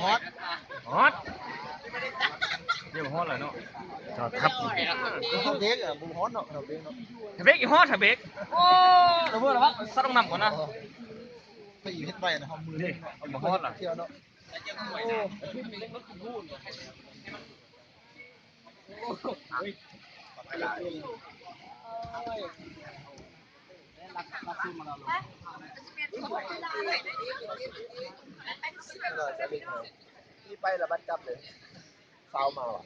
ฮอตฮอตเดี๋ยวฮอตเลยเนาะจอดทับเขาเด็กอ่ะบูฮอตเนาะเราเด็กเนาะทะเบกอีฮอตทะเบกโอ้เราพูดแล้วครับซัดต้องนำก่อนนะไปอยู่เฮ็ดไปนะเขามือ นี่ เนาะ เอามาฮอตล่ะ เที่ยวเนาะนี่ไปแล้วบัดจับเลยสาวมาว่ะ